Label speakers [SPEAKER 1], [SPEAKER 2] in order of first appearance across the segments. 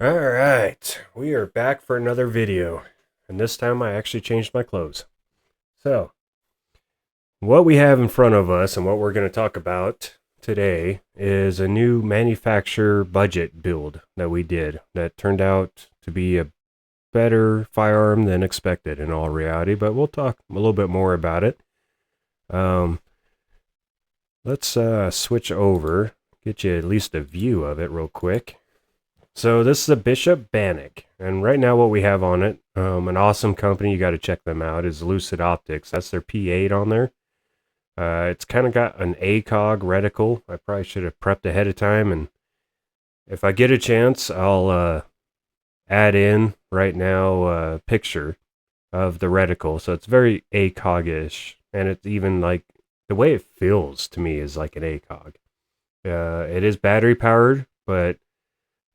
[SPEAKER 1] All right, we are back for another video, and this time I actually changed my clothes. So, what we have in front of us and what we're going to talk about today is a new manufacturer budget build that we did that turned out to be a better firearm than expected in all reality, but we'll talk a little bit more about it. Um, let's switch over, get you at least a view of it real quick. So this is a Bishop Bannock, and right now what we have on it, an awesome company, you got to check them out, is Lucid Optics. That's their P8 on there. It's kind of got an ACOG reticle. I probably should have prepped ahead of time, and if I get a chance, I'll add in right now a picture of the reticle. So it's very ACOG-ish, and it's even like the way it feels to me is like an ACOG. It is battery powered, but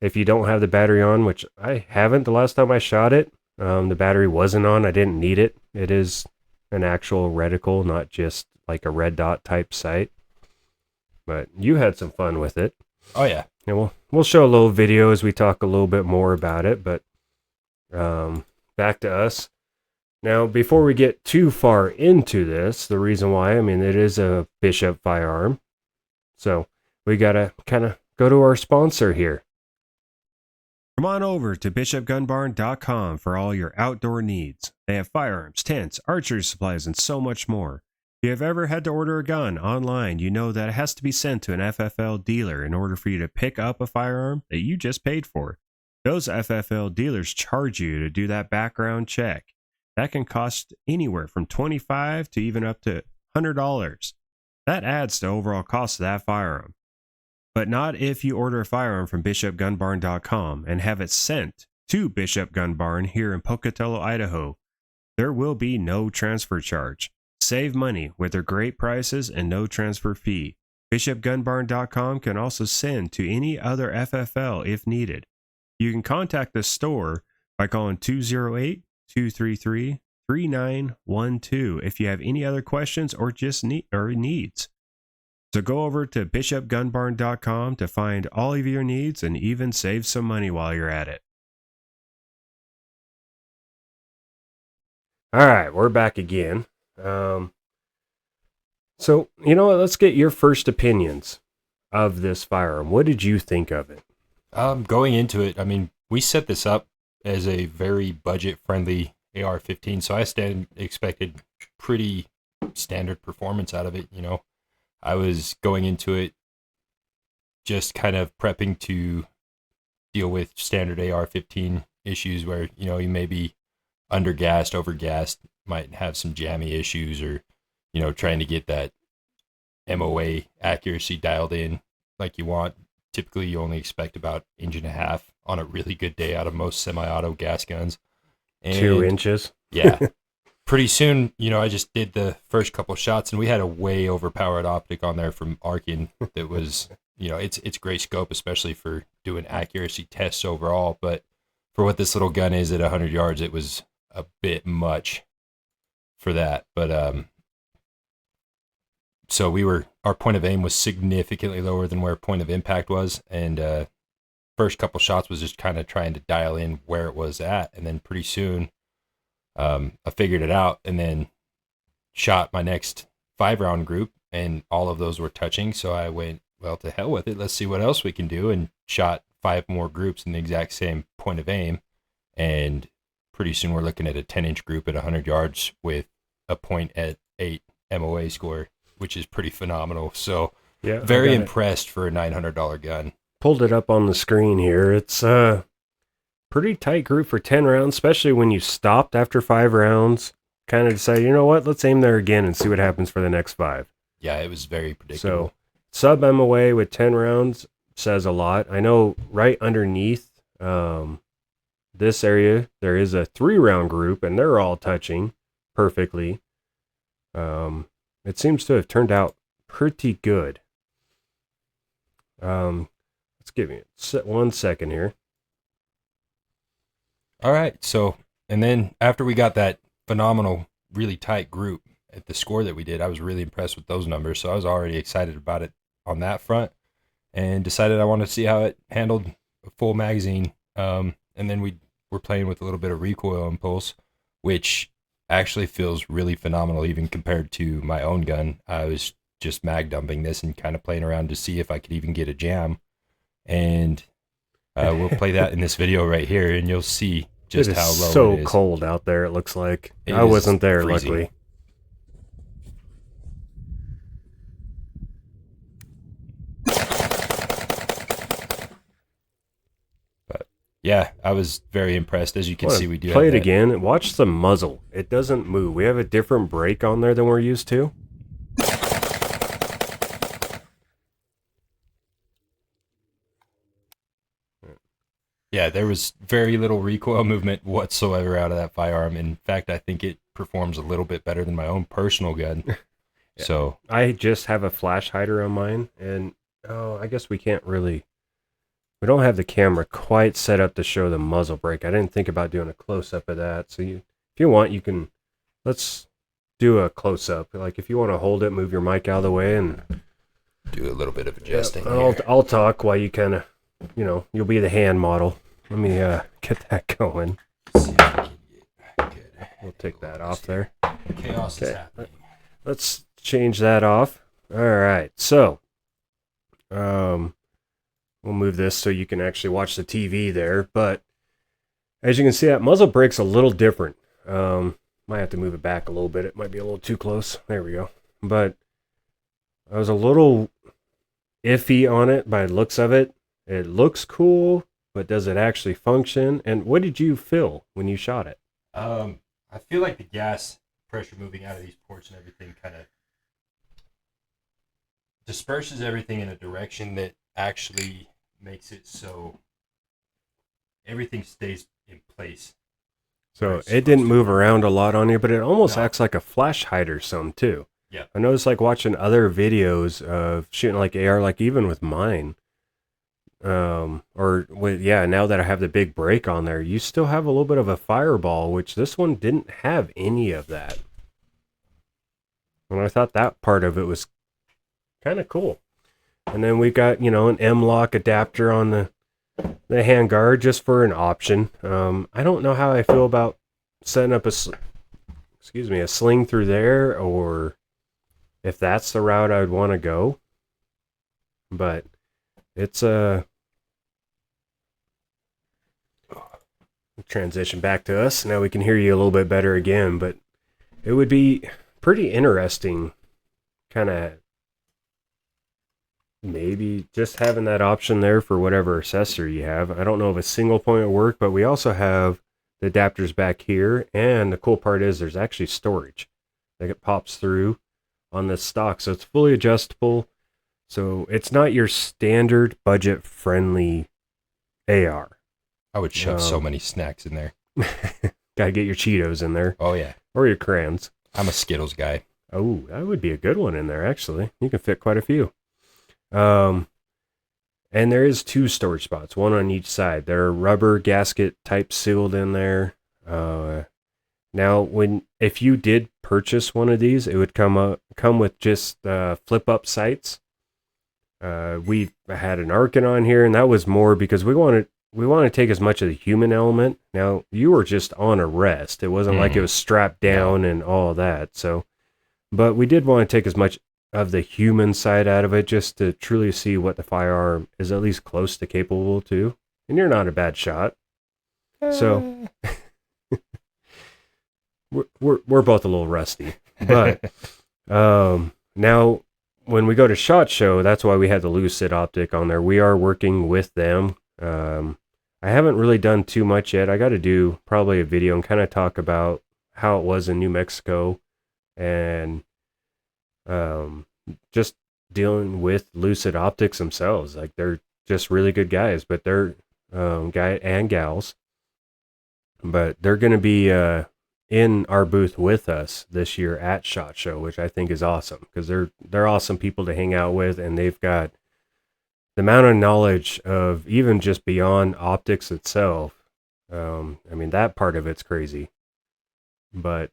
[SPEAKER 1] if you don't have the battery on, which I haven't the last time I shot it, the battery wasn't on. I didn't need it. It is an actual reticle, not just like a red dot type sight. But you had some fun with it.
[SPEAKER 2] Oh yeah.
[SPEAKER 1] And we'll show a little video as we talk a little bit more about it. But back to us. Now, before we get too far into this, the reason why, I mean, it is a Bishop firearm. So we got to kind of go to our sponsor here. Come on over to bishopgunbarn.com for all your outdoor needs. They have firearms, tents, archery supplies, and so much more. If you have ever had to order a gun online, you know that it has to be sent to an FFL dealer in order for you to pick up a firearm that you just paid for. Those FFL dealers charge you to do that background check. That can cost anywhere from $25 to even up to $100. That adds to the overall cost of that firearm. But not if you order a firearm from bishopgunbarn.com and have it sent to Bishop Gun Barn here in Pocatello, Idaho. There will be no transfer charge. Save money with their great prices and no transfer fee. BishopGunbarn.com can also send to any other FFL if needed. You can contact the store by calling 208-233-3912 if you have any other questions or just needs. So go over to bishopgunbarn.com to find all of your needs and even save some money while you're at it. All right, we're back again. So, you know what? Let's get your first opinions of this firearm. What did you think of it?
[SPEAKER 2] Going into it, I mean, we set this up as a very budget-friendly AR-15, so I expected pretty standard performance out of it. You know, I was going into it just kind of prepping to deal with standard AR-15 issues where, you know, you may be undergassed, overgassed, might have some jammy issues, or, you know, trying to get that MOA accuracy dialed in like you want. Typically, you only expect about 1.5 inches on a really good day out of most semi-auto gas guns. And
[SPEAKER 1] 2 inches?
[SPEAKER 2] Yeah. Pretty soon, you know, I just did the first couple shots, and we had a way overpowered optic on there from Arkin that was, you know, it's great scope, especially for doing accuracy tests overall. But for what this little gun is at 100 yards, it was a bit much for that. But so our point of aim was significantly lower than where point of impact was, and first couple shots was just kind of trying to dial in where it was at, and then pretty soon I figured it out, and then shot my next 5-round group, and all of those were touching. So I went, well, to hell with it. Let's see what else we can do, and shot 5 more groups in the exact same point of aim, and pretty soon we're looking at a 10-inch group at 100 yards with a .8 MOA score, which is pretty phenomenal. So
[SPEAKER 1] yeah,
[SPEAKER 2] very impressed for a $900 gun.
[SPEAKER 1] Pulled it up on the screen here. It's a pretty tight group for 10 rounds, especially when you stopped after 5 rounds. Kind of decided, you know what, let's aim there again and see what happens for the next 5.
[SPEAKER 2] Yeah, it was very predictable.
[SPEAKER 1] So sub-MOA with 10 rounds says a lot. I know right underneath this area, there is a 3-round group, and they're all touching perfectly. It seems to have turned out pretty good. Let's give me 1 second here.
[SPEAKER 2] All right. So, and then after we got that phenomenal, really tight group at the score that we did, I was really impressed with those numbers. So I was already excited about it on that front, and decided I wanted to see how it handled a full magazine And then we're playing with a little bit of recoil impulse, which actually feels really phenomenal even compared to my own gun. I was just mag dumping this and kind of playing around to see if I could even get a jam. And we'll play that in this video right here, and you'll see just how low
[SPEAKER 1] so
[SPEAKER 2] it is.
[SPEAKER 1] cold out there, it looks like.
[SPEAKER 2] It
[SPEAKER 1] I wasn't there,
[SPEAKER 2] freezing.
[SPEAKER 1] luckily.
[SPEAKER 2] But yeah, I was very impressed. As you can see, we do
[SPEAKER 1] play
[SPEAKER 2] have
[SPEAKER 1] it
[SPEAKER 2] that.
[SPEAKER 1] again and watch the muzzle. It doesn't move. We have a different brake on there than we're used to.
[SPEAKER 2] Yeah, there was very little recoil movement whatsoever out of that firearm. In fact, I think it performs a little bit better than my own personal gun.
[SPEAKER 1] Yeah.
[SPEAKER 2] So
[SPEAKER 1] I just have a flash hider on mine, and I guess we don't have the camera quite set up to show the muzzle brake. I didn't think about doing a close-up of that. So if you want, let's do a close-up. Like if you want to hold it, move your mic out of the way, and
[SPEAKER 2] do a little bit of adjusting.
[SPEAKER 1] I'll talk while you kind of, you'll be the hand model. Let me get that going. We'll take that off there.
[SPEAKER 2] Chaos is happening.
[SPEAKER 1] Let's change that off. All right, so we'll move this so you can actually watch the TV there. But as you can see, that muzzle brake's a little different. Might have to move it back a little bit. It might be a little too close. There we go. But I was a little iffy on it by the looks of it. It looks cool, but does it actually function? And what did you feel when you shot it?
[SPEAKER 2] I feel like the gas pressure moving out of these ports and everything kind of disperses everything in a direction that actually makes it so everything stays in place.
[SPEAKER 1] So it didn't move around a lot on you, but it almost acts like a flash hider some too.
[SPEAKER 2] Yeah.
[SPEAKER 1] I noticed like watching other videos of shooting like AR, like even with mine. Now that I have the big brake on there, you still have a little bit of a fireball, which this one didn't have any of that. And I thought that part of it was kind of cool. And then we got, an M-lock adapter on the handguard just for an option. I don't know how I feel about setting up a sling through there, or if that's the route I would want to go. But it's transition back to us. Now we can hear you a little bit better again, but it would be pretty interesting kind of maybe just having that option there for whatever accessory you have. I don't know if a single point would work, but we also have the adapters back here, and the cool part is there's actually storage. Like it pops through on this stock, so it's fully adjustable. So it's not your standard budget-friendly AR.
[SPEAKER 2] I would shove so many snacks in there.
[SPEAKER 1] Gotta get your Cheetos in there.
[SPEAKER 2] Oh, yeah.
[SPEAKER 1] Or your crayons.
[SPEAKER 2] I'm a Skittles guy.
[SPEAKER 1] Oh, that would be a good one in there, actually. You can fit quite a few. And there is 2 storage spots, one on each side. They're rubber gasket type sealed in there. Now, if you did purchase one of these, it would come with just flip-up sights. We had an Arkin on here, and that was more because we want to take as much of the human element. Now, you were just on a rest. It wasn't like it was strapped down and all that. So, but we did want to take as much of the human side out of it just to truly see what the firearm is at least close to capable to. And you're not a bad shot. So we're both a little rusty. But now when we go to SHOT Show, that's why we had the Lucid optic on there. We are working with them. I haven't really done too much yet. I got to do probably a video and kind of talk about how it was in New Mexico and just dealing with Lucid Optics themselves. Like they're just really good guys, but they're guy and gals. But they're going to be in our booth with us this year at SHOT Show, which I think is awesome because they're awesome people to hang out with, and they've got the amount of knowledge of even just beyond optics itself. I mean, that part of it's crazy, but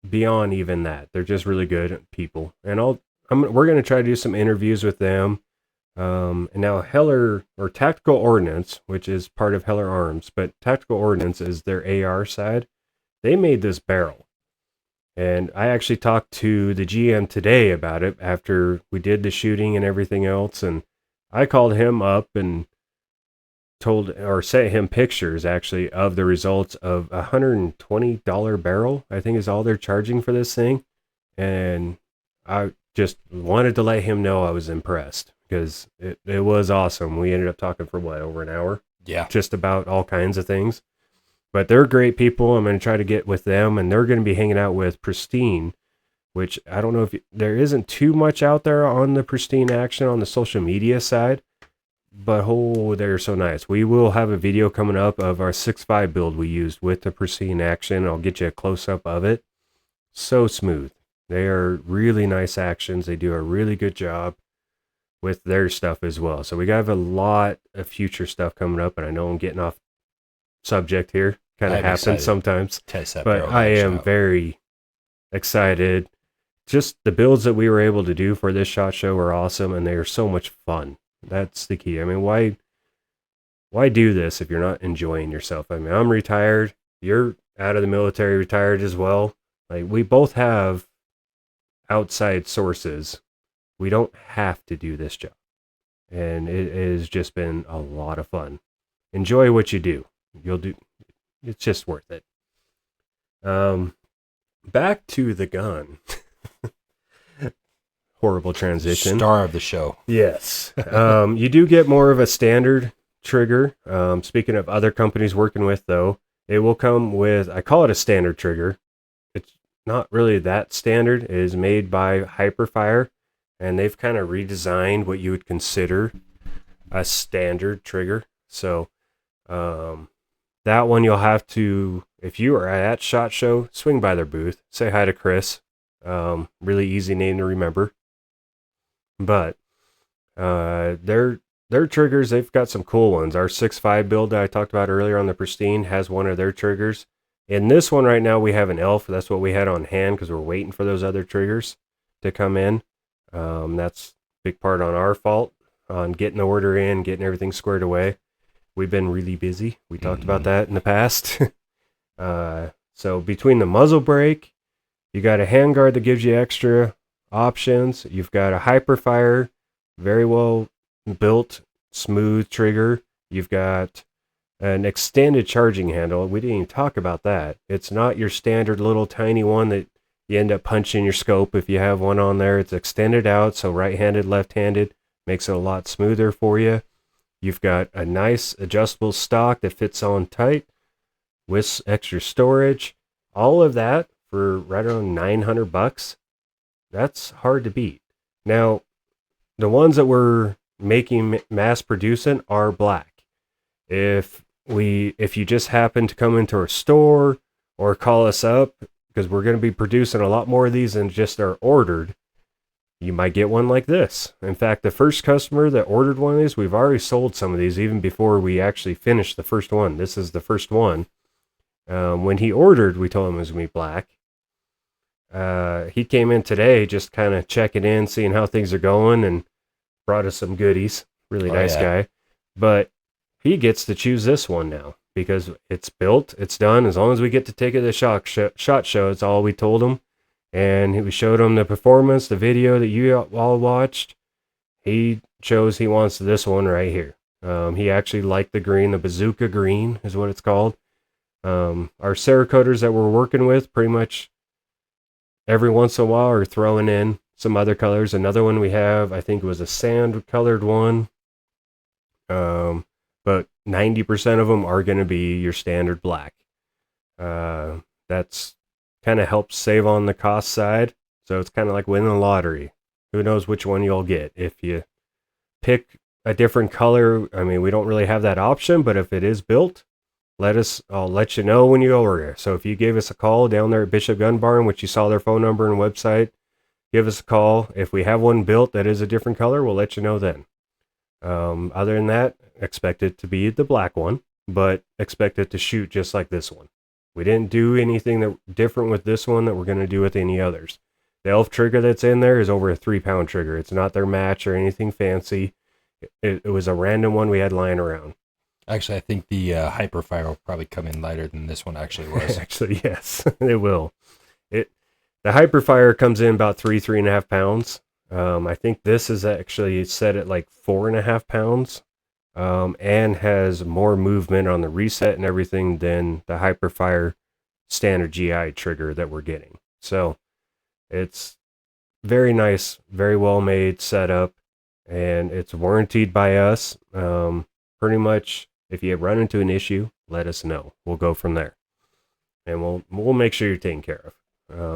[SPEAKER 1] beyond even that, they're just really good people. And we're going to try to do some interviews with them. And now Heller, or Tactical Ordnance, which is part of Heller Arms, but Tactical Ordnance is their AR side. They made this barrel. And I actually talked to the GM today about it after we did the shooting and everything else. And I called him up and told or sent him pictures actually of the results of $120 barrel, I think is all they're charging for this thing. And I just wanted to let him know I was impressed because it was awesome. We ended up talking for what, over an hour?
[SPEAKER 2] Yeah.
[SPEAKER 1] Just about all kinds of things. But they're great people. I'm going to try to get with them, and they're going to be hanging out with Pristine, which I don't know if there isn't too much out there on the Pristine action on the social media side, but oh, they're so nice. We will have a video coming up of our 6.5 build we used with the Pristine action. I'll get you a close-up of it. So smooth. They are really nice actions. They do a really good job with their stuff as well. So we have a lot of future stuff coming up, and I know I'm getting off subject here. Kind of happens sometimes. But I am very excited. Just the builds that we were able to do for this SHOT Show were awesome, and they are so much fun. That's the key. I mean, why do this if you're not enjoying yourself? I mean, I'm retired. You're out of the military, retired as well. Like, we both have outside sources. We don't have to do this job. And it has just been a lot of fun. Enjoy what you do. It's just worth it. Back to the gun. Horrible transition.
[SPEAKER 2] Star of the show.
[SPEAKER 1] Yes. You do get more of a standard trigger. Speaking of other companies working with, though, it will come with, I call it a standard trigger. It's not really that standard. It is made by Hyperfire, and they've kind of redesigned what you would consider a standard trigger. So, that one you'll have to, if you are at SHOT Show, swing by their booth, say hi to Chris. Really easy name to remember. But their triggers, they've got some cool ones. Our 6.5 build that I talked about earlier on the Pristine has one of their triggers. In this one right now, we have an elf. That's what we had on hand because we're waiting for those other triggers to come in. That's a big part on our fault on getting the order in, getting everything squared away. We've been really busy. We talked about that in the past. So between the muzzle brake, you got a handguard that gives you extra options. You've got a Hyperfire, very well built, smooth trigger. You've got an extended charging handle. We didn't even talk about that. It's not your standard little tiny one that you end up punching your scope if you have one on there. It's extended out, so right-handed, left-handed, makes it a lot smoother for you. You've got a nice adjustable stock that fits on tight with extra storage. All of that for right around $900. That's hard to beat. Now, the ones that we're making mass producing are black. If you just happen to come into our store or call us up, because we're going to be producing a lot more of these than just are ordered, you might get one like this. In fact, the first customer that ordered one of these, we've already sold some of these even before we actually finished the first one. This is the first one. When he ordered, we told him it was going to be black. He came in today just kind of checking in, seeing how things are going, and brought us some goodies. Really nice guy. But he gets to choose this one now because it's built, it's done. As long as we get to take it to the SHOT Show, it's all we told him. And we showed him the performance, the video that you all watched. He chose he wants this one right here. He actually liked the green, the bazooka green is what it's called. Our Cerakoders that we're working with pretty much every once in a while are throwing in some other colors. Another one we have, I think it was a sand colored one. But 90% of them are going to be your standard black. That's kind of helps save on the cost side. So it's kind of like winning the lottery. Who knows which one you'll get. If you pick a different color, I mean, we don't really have that option, but if it is built, I'll let you know when you order. So if you gave us a call down there at Bishop Gun Barn, which you saw their phone number and website, give us a call. If we have one built that is a different color, we'll let you know then. Other than that, expect it to be the black one, but expect it to shoot just like this one. We didn't do anything different with this one that we're going to do with any others. The elf trigger that's in there is over a 3-pound trigger. It's not their match or anything fancy. It was a random one we had lying around.
[SPEAKER 2] Actually, I think the Hyperfire will probably come in lighter than this one actually was.
[SPEAKER 1] Actually, yes, it will. The Hyperfire comes in about 3.5 pounds. I think this is actually set at like 4.5 pounds, and has more movement on the reset and everything than the Hyperfire standard GI trigger that we're getting. So it's very nice, very well made setup, and it's warranted by us. Pretty much, if you run into an issue, let us know. We'll go from there, and we'll make sure you're taken care of.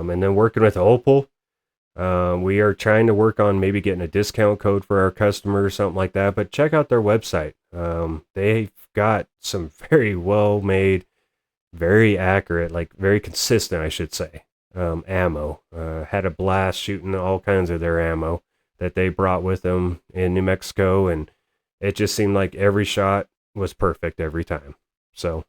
[SPEAKER 1] And then working with Opal, we are trying to work on maybe getting a discount code for our customers, something like that. But check out their website. They've got some very well made, very accurate, like very consistent, I should say, ammo. Had a blast shooting all kinds of their ammo that they brought with them in New Mexico, and it just seemed like every shot was perfect every time. So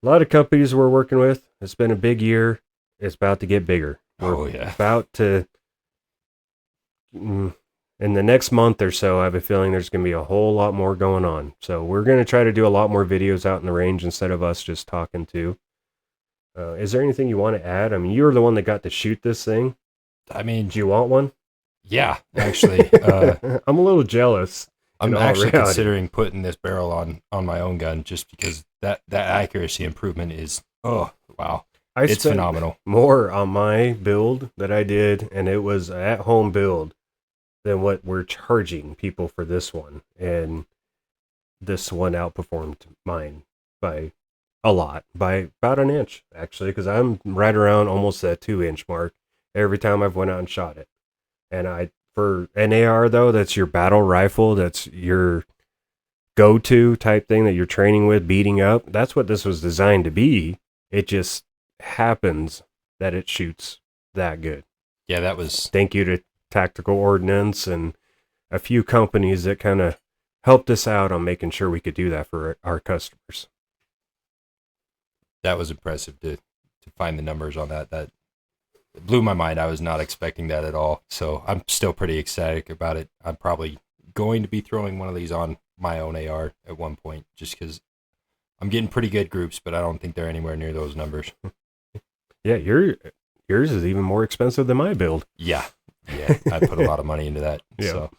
[SPEAKER 1] a lot of companies we're working with. It's been a big year. It's about to get bigger.
[SPEAKER 2] Oh, yeah.
[SPEAKER 1] About to, in the next month or so, I have a feeling there's going to be a whole lot more going on. So we're going to try to do a lot more videos out in the range instead of us just talking to. Is there anything you want to add? I mean, you're the one that got to shoot this thing.
[SPEAKER 2] I mean,
[SPEAKER 1] Do you want one?
[SPEAKER 2] yeah, actually.
[SPEAKER 1] I'm a little jealous.
[SPEAKER 2] I'm
[SPEAKER 1] in all
[SPEAKER 2] actually
[SPEAKER 1] reality.
[SPEAKER 2] considering putting this barrel on my own gun just because that accuracy improvement is, oh, wow. It's
[SPEAKER 1] spent
[SPEAKER 2] phenomenal.
[SPEAKER 1] more on my build that I did, and it was at home build, than what we're charging people for this one. And this one outperformed mine by a lot, by about an inch, actually, because I'm right around almost that 2-inch mark every time I've went out and shot it. And for an AR, though, that's your battle rifle, that's your go-to type thing that you're training with, beating up. That's what this was designed to be. It just happens that it shoots that good.
[SPEAKER 2] Yeah, that was,
[SPEAKER 1] Thank you to Tactical Ordnance and a few companies that kind of helped us out on making sure we could do that for our customers.
[SPEAKER 2] that was impressive to find the numbers on that. That blew my mind. I was not expecting that at all. So I'm still pretty ecstatic about it. I'm probably going to be throwing one of these on my own AR at one point just because I'm getting pretty good groups, but I don't think they're anywhere near those numbers.
[SPEAKER 1] Yeah, yours is even more expensive than my build.
[SPEAKER 2] Yeah, I put a lot of money into that.
[SPEAKER 1] Yeah.
[SPEAKER 2] So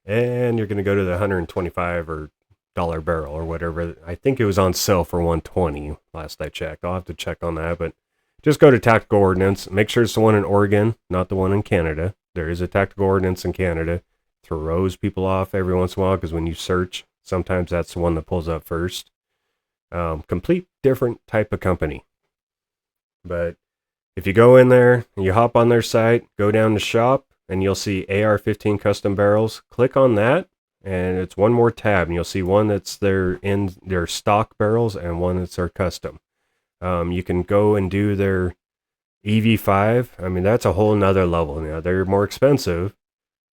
[SPEAKER 1] And you're going to go to the $125 or dollar barrel or whatever. I think it was on sale for $120 last I checked. I'll have to check on that, but just go to Tactical Ordnance. Make sure it's the one in Oregon, not the one in Canada. There is a Tactical Ordnance in Canada. Throws people off every once in a while because when you search, sometimes that's the one that pulls up first. Complete different type of company. But if you go in there and you hop on their site, go down to shop, and you'll see AR-15 custom barrels. Click on that, and it's one more tab, and you'll see one that's their stock barrels and one that's their custom. You can go and do their EV5. I mean, that's a whole nother level. Now, they're more expensive,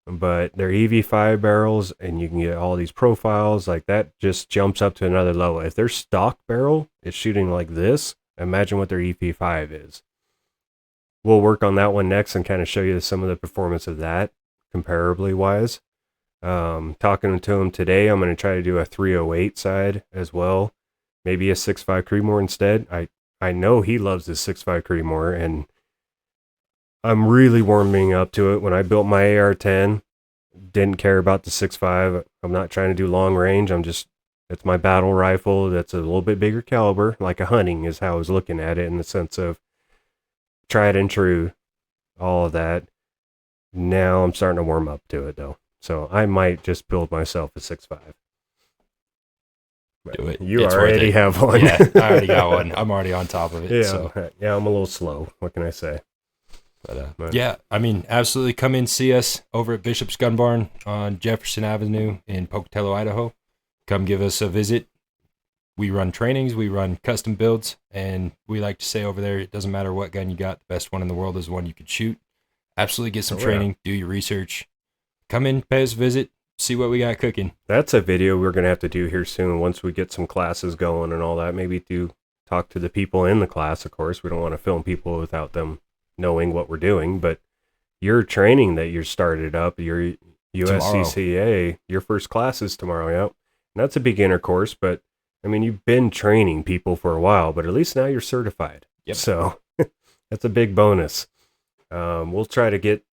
[SPEAKER 1] but they're EV5 barrels, and you can get all these profiles. Like, that just jumps up to another level. If their stock barrel is shooting like this, imagine what their EV5 is. We'll work on that one next and kind of show you some of the performance of that, comparably wise. Talking to him today, I'm going to try to do a 308 side as well. Maybe a 6.5 Creedmoor instead. I know he loves this 6.5 Creedmoor, and I'm really warming up to it. When I built my AR-10, didn't care about the 6.5. I'm not trying to do long range. It's my battle rifle that's a little bit bigger caliber, like a hunting is how I was looking at it, in the sense of tried and true, all of that. Now I'm starting to warm up to it, though. So I might just build myself a 6.5.
[SPEAKER 2] do it.
[SPEAKER 1] You
[SPEAKER 2] It's
[SPEAKER 1] already
[SPEAKER 2] worth it.
[SPEAKER 1] have one.
[SPEAKER 2] Yeah, I already got one. I'm already on top of it.
[SPEAKER 1] Yeah,
[SPEAKER 2] So.
[SPEAKER 1] yeah, I'm a little slow. What can I say?
[SPEAKER 2] But yeah, I mean, absolutely come in, see us over at Bishop's Gun Barn on Jefferson Avenue in Pocatello, Idaho. Come give us a visit. We run trainings, we run custom builds, and we like to say over there, it doesn't matter what gun you got, the best one in the world is the one you could shoot. Absolutely get some training, do your research. Come in, pay us a visit, see what we got cooking.
[SPEAKER 1] That's a video we're going to have to do here soon once we get some classes going and all that. Maybe to talk to the people in the class, of course. We don't want to film people without them knowing what we're doing, but your training that you started up, you USCCA, your first class is tomorrow. Yep. And that's a beginner course, but I mean, you've been training people for a while, but at least now you're certified.
[SPEAKER 2] Yep.
[SPEAKER 1] So that's a big bonus. We'll try to get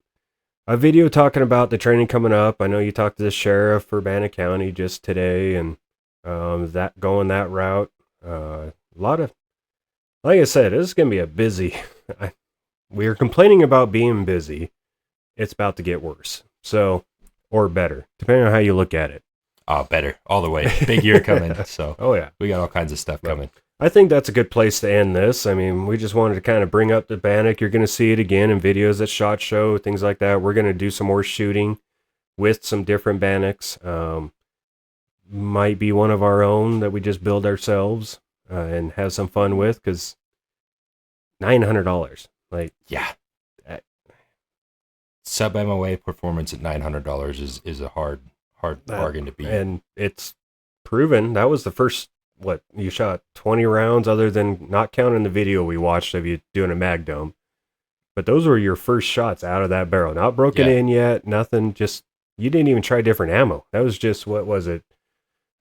[SPEAKER 1] a video talking about the training coming up. I know you talked to the sheriff for Bannock County just today, and that going that route. A lot of, like I said, this is going to be a busy. We are complaining about being busy. It's about to get worse. So, or better, depending on how you look at it.
[SPEAKER 2] Oh, better all the way. Big year coming. So,
[SPEAKER 1] oh yeah,
[SPEAKER 2] we got all kinds of stuff coming.
[SPEAKER 1] I think that's a good place to end this. I mean, we just wanted to kind of bring up the Bannock. You're going to see it again in videos at SHOT Show, things like that. We're going to do some more shooting with some different Bannocks. Might be one of our own that we just build ourselves and have some fun with, because $900. Like,
[SPEAKER 2] yeah. Sub-MOA performance at $900 is a hard bargain to beat.
[SPEAKER 1] And it's proven. That was the first, what, you shot 20 rounds, other than not counting the video we watched of you doing a mag dome. But those were your first shots out of that barrel. Not broken in yet, nothing. Just, you didn't even try different ammo. That was just, what was it?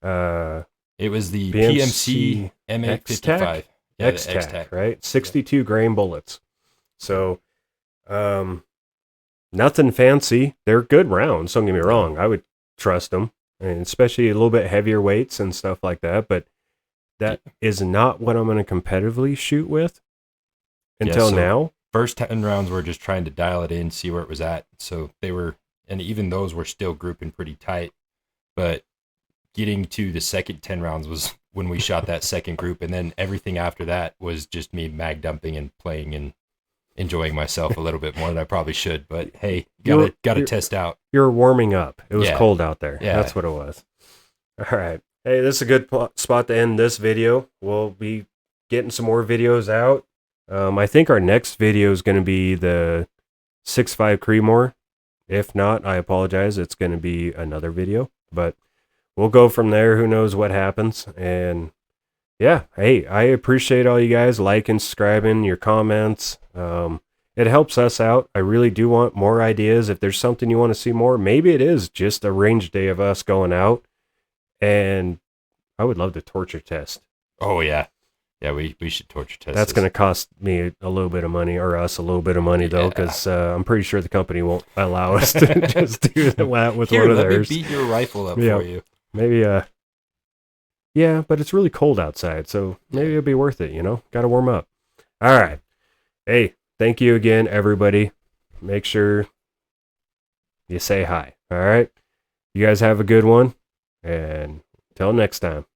[SPEAKER 2] It was the PMC M855.
[SPEAKER 1] X-Tac, right? 62 grain bullets. So, nothing fancy. They're good rounds, don't get me wrong. I would trust them, and especially a little bit heavier weights and stuff like that. But that is not what I'm going to competitively shoot with until now.
[SPEAKER 2] First 10 rounds, we're just trying to dial it in, see where it was at. So they were, and even those were still grouping pretty tight. But getting to the second 10 rounds was when we shot that second group. And then everything after that was just me mag dumping and playing and enjoying myself a little bit more than I probably should. But hey, gotta test out.
[SPEAKER 1] You're warming up. It was cold out there.
[SPEAKER 2] Yeah.
[SPEAKER 1] That's what it was. All right. Hey, this is a good spot to end this video. We'll be getting some more videos out. I think our next video is going to be the 6.5 Creedmoor. If not, I apologize. It's going to be another video, but we'll go from there. Who knows what happens? And yeah, hey, I appreciate all you guys liking, subscribing, your comments. It helps us out. I really do want more ideas. If there's something you want to see more, maybe it is just a range day of us going out. And I would love to torture test.
[SPEAKER 2] Oh, yeah. Yeah, we should torture test.
[SPEAKER 1] That's going to cost me a little bit of money, or us a little bit of money, though, because I'm pretty sure the company won't allow us to just do that with one of theirs.
[SPEAKER 2] Let me beat your rifle up for you.
[SPEAKER 1] Maybe, yeah, but it's really cold outside, so maybe it'll be worth it, Got to warm up. All right. Hey, thank you again, everybody. Make sure you say hi, all right? You guys have a good one, and until next time.